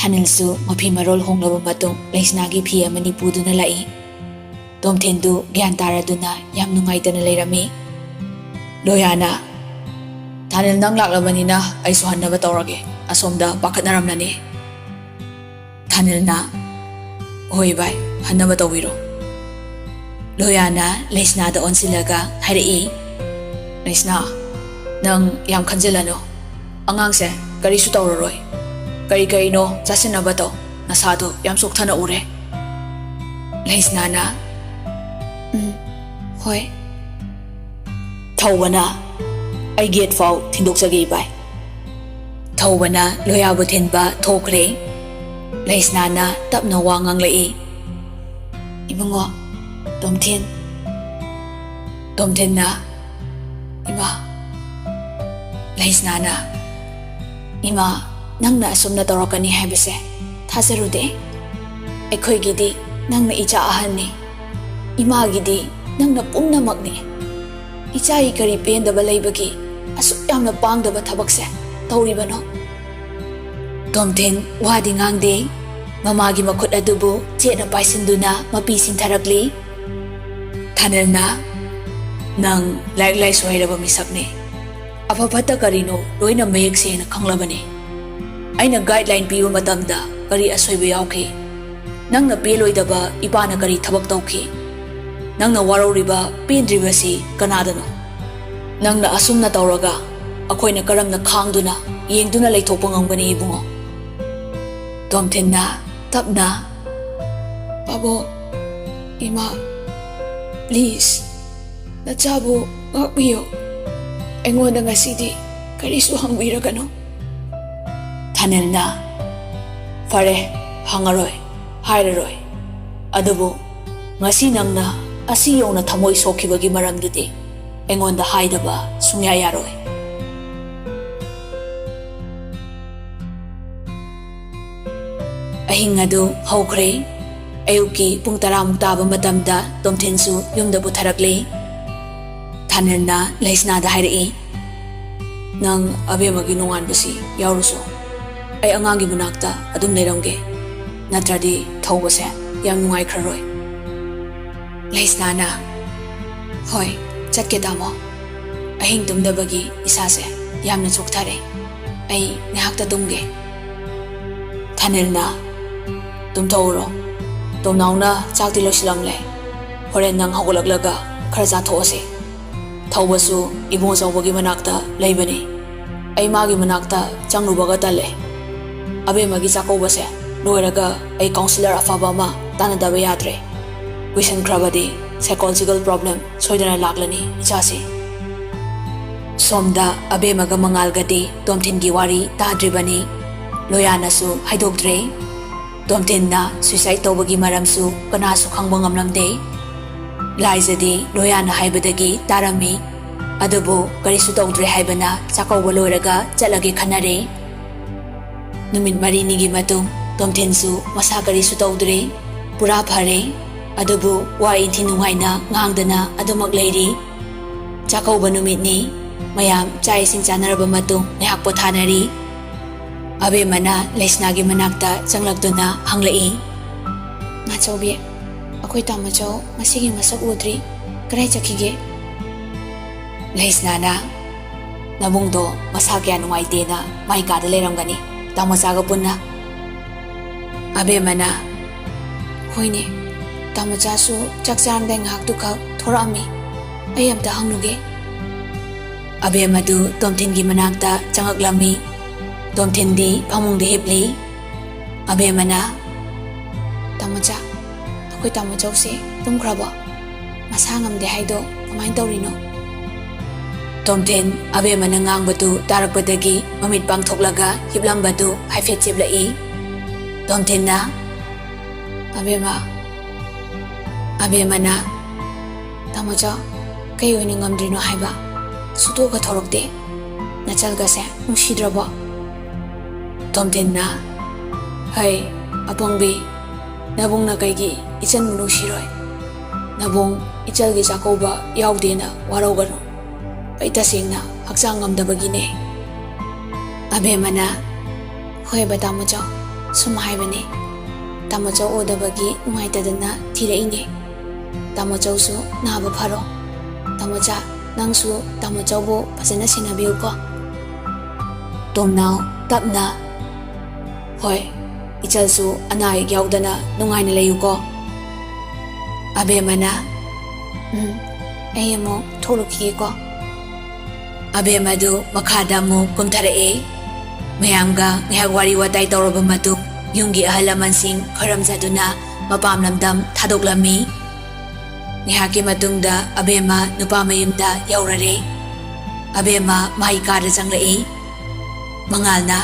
Thanilsu mapi marol honglaba matung Laisnagi phi amani puduna lai. Tomthendu gyan taraduna yam nungaitana leirami. Loyana Thanil nang laklabanina ai su hannaba tawrage asomda pakhatnaramnani. Thanil na hoi bai hannaba tawiro. Loyana Laisna da onsilaga hairi. Laisna nang yam khanjelano angangse karisu tawroroi. Kari no chasinaba to nasado yam sokthana ure. Laisna na hoi Thawbana ai gate fau thindokjagi bai. Thawbana loyabu thinba thokre. Laisna na tapna wangang lai. Imungo Tomthen na ima Laisna na ima nangna asumna tawrakani haibase thasarude. Ekhoi gidi nangna icha ahanni. Ima gidi nangna pumnamakni. Ichai kari pendaba leibagi asuk yamna pangdaba thabakse tawribano. Tomthen wadi ngangde mamagi makhut adubu chena paisinduna mapi sintharakli. Thanil na nang lai soiraba misakne. Afabata karino loina mayek sena khanglabani. Aina guideline pibu matamda kari asoiba yawki. Nangna peloidaba ipana kari thabak tawki. Nangna waroriba pendribasi kanadano. Nangna asumna tawraga akoina karamna khangduna yengduna leithokpa ngangbani ibungo. Tomthen na tapna Babo ima please nachabu ngakbiyo. Engonda ngasidi karisu hangbiragano. Thanil na fare hangaroi hairaroi. Adubu ngasi nangna asi yongna thamoi sokhibagi maramdudi engonda haidaba sungya yaroi. Ahing adu haukhre. Ayuki pung 10 taba matamda Tomthensu yumda butharakle. Thanil na Laisna da hairi. Nang abemagi nunganbasi yawruso. Ay angangi munakta adum leiramge. Natradi thawbase yam nungai kharoi. Laisna na hoi chatke tamo. Ahing tumdabagi isase yamna chokthare. Ay nihakta tumge. Thanil na tumthawro. Tomnauna chakti loisilamle. Horen nang hawgalaklaga khara chathose. Thawbasu ibung chawbagi manakta leibani. Ay magi manakta changlubaga tale. Abemagi chakobase loiraga ay counselor afaba ma tanadaba yadre. Question krabadi psychological problem soidana laklani ichasi. Somda abemaga mangalgadi Tomthengi wari tadribani. Loyanasu haidokdre. Tomthen na suicide tawbagi maramsu kanasu khangba ngamlamde. Laizadi Loyana haibadagi tarami. Adubu karisu tawdre haibana chakawba loiraga chatlage khanare. Numit marinigi matung Tomthensu masa karisu tawdre pura phare. Adubu wa inthi nungaina ngangdana adumak leiri. Chakawba numitni mayam chai sing chanaraba matung ngihak pothanari. Abemana Laisnagi manakta changlakduna hanglai. Ngachawbi akoi tamachaw masigi masak udri karai chakhige. Laisna na nabungdo masa kya nungaite na maikada leiramgani tamachaga punna. Abemana hoine tamachasu chakcharmda ngaktu khak thorami ai amta hangnuge. Abemadu Tomthengi manakta changaklami. Tomthendi phamungda hipli. Abemana tamacha akoi tamachawse tumkhraba masa ngamde haido kamai tawrino. Tomthen abemana ngangbatu tarakpadagi mamit pangthoklaga hiplambatu haifet cheblai. Tomthen na abemana tamacha kai oini ngamdrino haiba sutoga thorokte nachalgase nungsidraba. Tomthen na hai apangbi nabung na kaigi ichan munusiroi. Nabung ichalgi chakauba yaudena waraugaru. Ay tasingna hakchang ngamdabagine. Abemana hoi batamo chaw sum haibani Tamachau odabagi nuaitadana thiraine Tamachau su naba pharo Tamacha nangsu Tamachau bo phajana sinabiu ko Tomnau tapna Hoi ichalsu anai yaudana nungaina layu ko Abemana ayamo tholuki ko Abemadu makhada mo kumtharae mayamga ngahwari watai tawraba matuk yungi ahalaman-sing kharamjaduna mapam lamdam thadoklammi ngahaki matungda abema nupa mayumda yaurare abema mai kada changlai mangalna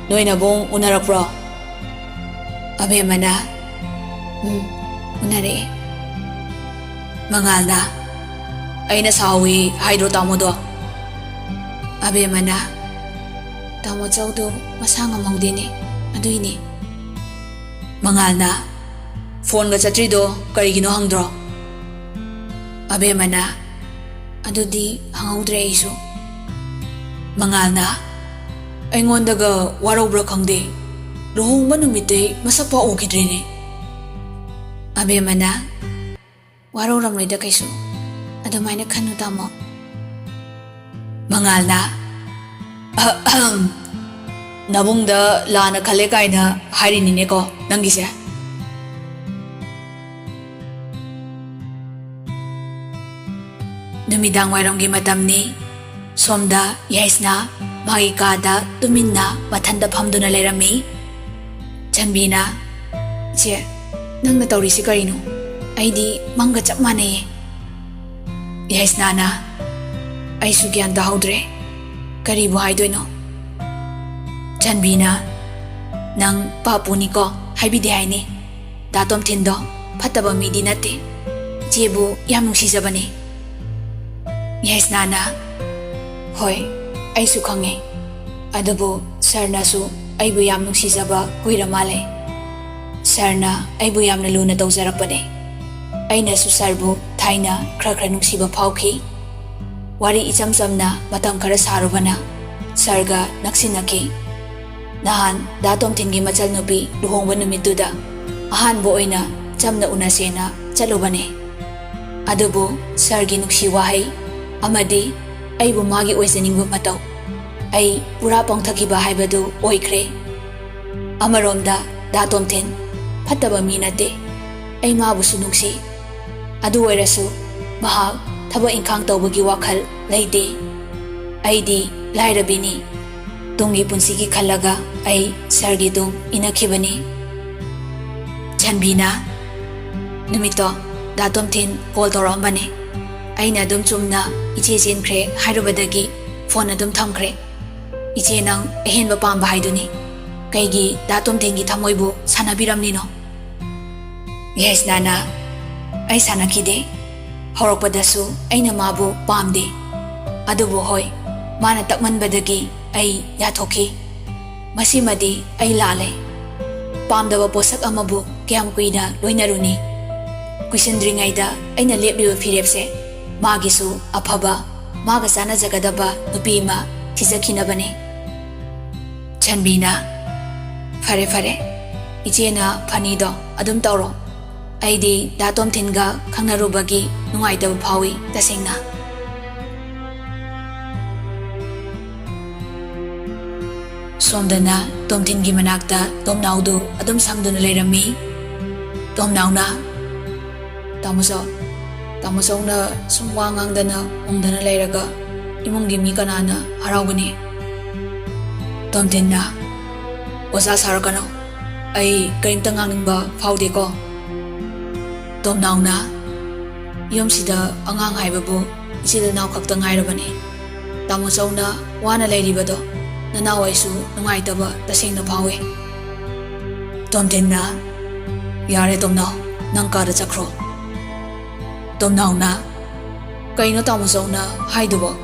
noina bong unarakpro abemana unare mangalna aina sawi haidro tamodo abemana Tamachaudu masang amangdini aduini Mangalna phone ga chatrido karigino hangdro Abemana adudi hangaudre isu Mangalna aingondaga warobra khangde luhongba numite masapa ogidrene Abemana waroramloida kaisu adumaina khanu tamo Mangalna Nabungda lana khale kaina hairinine ko nangise Numidang wairamgi matamni somda yaisna magi kada tuminna mathanda phamduna leirami Chanbina che nangna tawrisi karino aidi manga chap mane Yaisna na aisu gyan da haudre Karibu haidoino Chanbina nang papuni ko haibide haini datom thindo phataba midi nate jebu yam nungsijabani Yaisna na hoi aisu khange adubu sarna su aibu yam nungsijaba huiramale sarna aibu yamna luna tawjarakpane aina su sarbu thaina khra nungsiba phauki Wari icham samna matam khara sarubana sarga naksinaki Nahan datom thingi machal nupi luhongba numituda ahan bo oina chamna unasena chalubane Adubu sargi nukshi wahai amadi aibu magi oisaningba matau ai pura pangthakiba haibadu oikre Amaromda datom thin phataba mi nate ai mabu su nukshi adu oirasu mahak Thaba ingkhang tawbagi wakhal leide aidi lairabini tungi punsigi khalaga ai sargi dum inakhibani Chanbina numito datom thin call torambane aina dum chumna iche jenkhre hairubadagi phone adum thamkhre iche nang ehenba pamba haiduni kaigi datom thingi thamoibu sanabiramni no Yes nana ai sanakide Horokpadasu aina mabu pamde adubu hoi mana takmanbadagi ai yathoki masimadi ai lale pamdaba posak amabu kyam kuina loinaruni kuisindringaida aina lepliba firepse magisu aphaba maga sana jagadaba nupima thijakhinabane Chanbina fare ichena phanido adum tawro Aidi datom thinga khangnarubagi nungaitaba phawi tasengna Somdana tomthingi manakta tomnaudu adum sangduna leirami tomnauna tamuso na sumwangangdana ongdana leiraga imungi mi kanana haraugani tomthinna oza sarakano ai karimta nganingba phaude ko Tomnauna yomsida angang haibabu isida naw khakta ngairabani Tamusauna wana leiribado nanawaisu nungaitaba tasengna phawe Tomthinna yare tomnaw nang kada chakro Tomnauna kaino tamusauna haidubo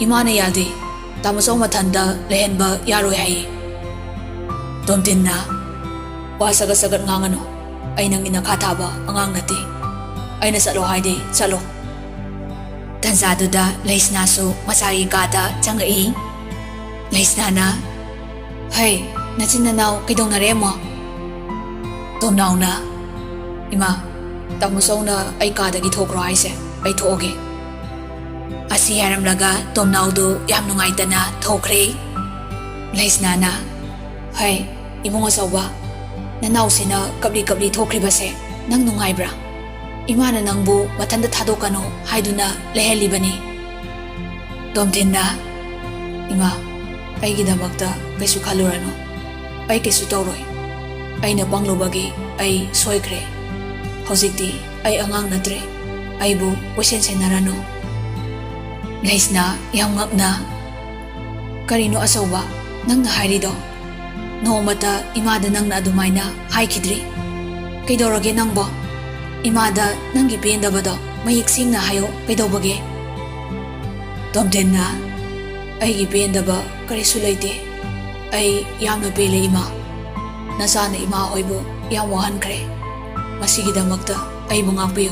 imana yadi tamusau mathanda lehenba yaroi hai Tomthinna wasaga sagat ngangano Ainang inakataba angang nati Aina salo haide salo Tanzaduda laisna su masari gata changai laisna na Hey Nachin nanaw kaidongnare mo? Tomnaw na. Ima, tamusaw na ay kadagi thokro haise. Ay thooge. Asi haramlaga tomnaw do yam nungaita na thokre. Laisna na. Hay, imong asawa. Nanaw sina kapli thokri base. Nang nungay bra. Imana nangbu matanda thadokano haiduna lehelibani. Tomtin na. Ima, ay gidamakta kaisu khalurano. Ay kaisu tawroy. Ay napanglubagi ay soykre. Hozikti ay angang natre. Ay bu wasensen narano. Laisna yam ngak na. Karino asawa nang nahayrido. Noomata imada nang na adumay na haykidri. Kaidorage nang bo. Imada nang gipindabado mayiksim na hayo kaidobage. Tomten na. Ay gipindaba karisu layte. Ay yamna pele ima. Nasana ima hoybo yam wahan kre. Masigidamakta ay mungakpiyo.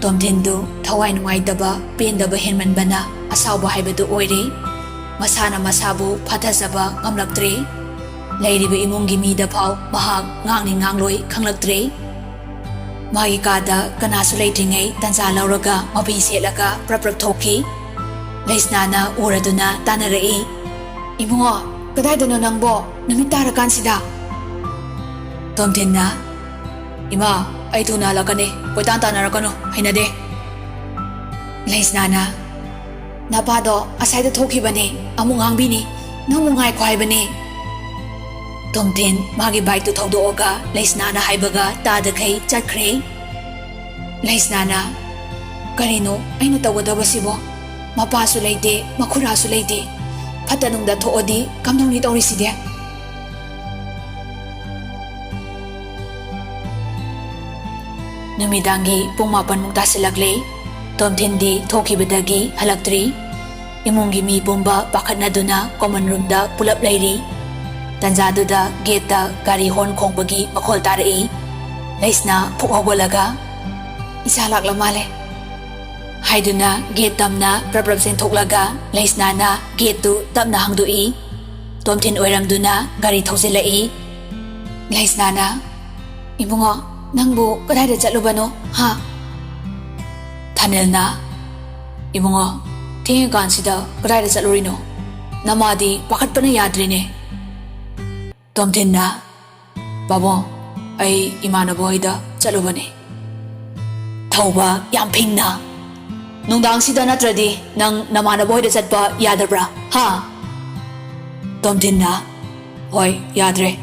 Tomtendo thawai nungaitaba pendaba henmanba na asawa haibadu oire. Masana masabu phathasaba ngamlaktre. Lairiba imunggi mida phau mahak ngangni ngangloi khanglaktre. Magi kada kanasu leitingai tansa lauraga mabi selaga prap thoki. Laisnana uraduna tanarei. Imungo, kadaidano nangbo numit tarakansida. Tomtenna. Ima, ay tunalakane. Koitan tanarakano. Hainade. Laisnana. Napado asayda thoki bane. Amung hangbini. Namungay kway bane. Tomten magi bike to thawdooga Laisnana haibaga tadakhay chatkre. Laisnana. Karino ayno tawgadaba sibo. Mapasu layte, makurasu layte. Patanungda thoodi kamnong nitawriside. Numidangi pungmapan mong tasilagle. Tomtendi thokibadagi halaktri. Imungi mi pumba pakat na duna common room da pulap layri. Tanzado da gate da gari horn kongbagi makol tarai. Laisna pukhogwalaga. Isalak lamale. Haiduna gate tamna praprap sen thoklaga. Laisna na gate tu tamna hangdui. Tomten oiramduna gari thawsilai. Laisna na. Ibungo, nangbu kadayda chatlubano ha? Thanel na. Ibungo, tingigansida kadayda chatlurino. Namadi pakat pa na yadrine. Tomten na. Babo, ay imana boyda chalubani. Thawba yamping na. Nungdang sida natradi nang namana boyda chatpa yadabra ha? Tomten na. Hoy, yadre.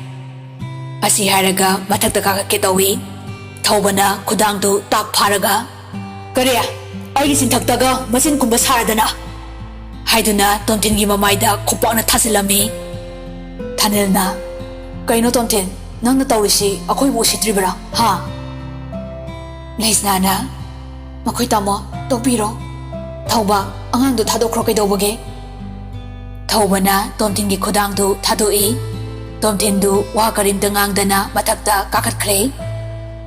Asi haraga mathakta kakakitawi. Thawba na kudang tu tak pharaga. Kariya, ay gisinthaktaga masin kumba saradana. Haiduna Tomten gi mamayda kupak na thasilami. Thanel na. Kaino Tomten, nang natawrisi ako'y busitribra, ha? Laisnana, makoy tamo, topiro. Thawba, angang do thadokro kaidobage. Thawba na Tomten gi kudang do thadoi. Tomten do wakarim dangang dana matakta kakatkre.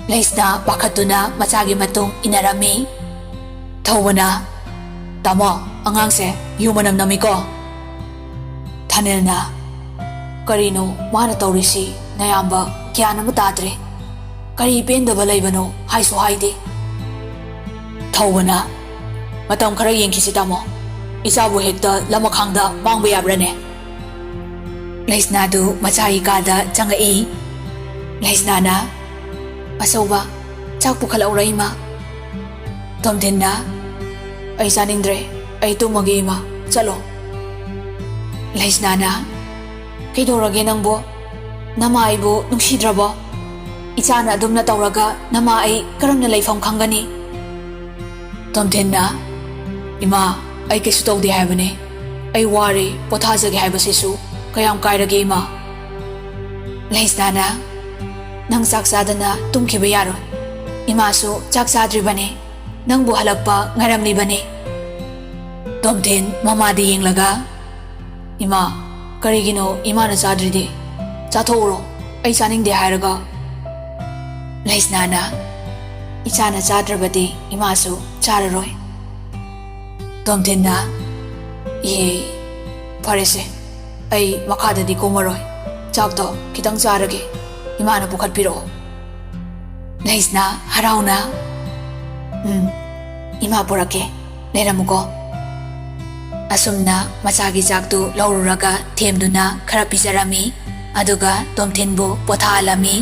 Laisna pakatuna masagi matung inarami. Thawba na, tamo, angang se, yumanam namiko. Thanel na. Karino mana tawrisi nayamba kyan na matadre. Kari pendaba laybano haiso haide. Thawba na. Matam khara yengkisi tamo. Isabu hekta lamakhangda mangba yabrane. Laisna du machayi kada changai. Laisna na. Asawa, chak pukhalauray ima. Tomten na. Ay sanindre, ay tumagi ima. Chalo. Laisna na. Kaidorage nangbo? Nama aibo nungsidrabo? Ichana adum na tawraga nama ay karam na layfam khanggani. Tomten na. Ima, ay kaisu tawdi haibane. Ay wari pothazage haibasisu kayam kairage ima. Laisna na. Nang saksada na tumkiba yaro. Imasu chaksadribane. Nang buhalagpa ngaramlibane. Tomten mamadi yenglaga. Ima, karigino imana sadridi. Chathoro, ay saningde hairaga. Laisnana, ichana chadrabadi imasu chararoy. Tomten na. Ye, parese, ay makadadi kumaroy. ꯆꯥꯛꯇꯣ ꯈꯤꯇꯪ ꯆꯥꯔꯒꯦ ꯏꯃꯥꯅ ꯄꯨꯈꯠꯄꯤꯔꯛꯑꯣ ꯂꯩꯁꯅ ꯍꯔꯥꯎꯅ ꯏꯃꯥ ꯄꯨꯔꯛꯀꯦ ꯂꯩꯔꯝꯃꯨꯀꯣ ꯑꯁꯨꯝꯅ ꯃꯆꯥꯒꯤ ꯆꯥꯛꯇꯨ ꯂꯧꯔꯨꯔꯒ ꯊꯦꯝꯗꯨꯅ ꯈꯔ ꯄꯤꯖꯔꯝꯃꯤ ꯑꯗꯨꯒ ꯇꯣꯝꯊꯤꯟꯕꯨ ꯄꯣꯊꯥꯍꯜꯂꯝꯃꯤ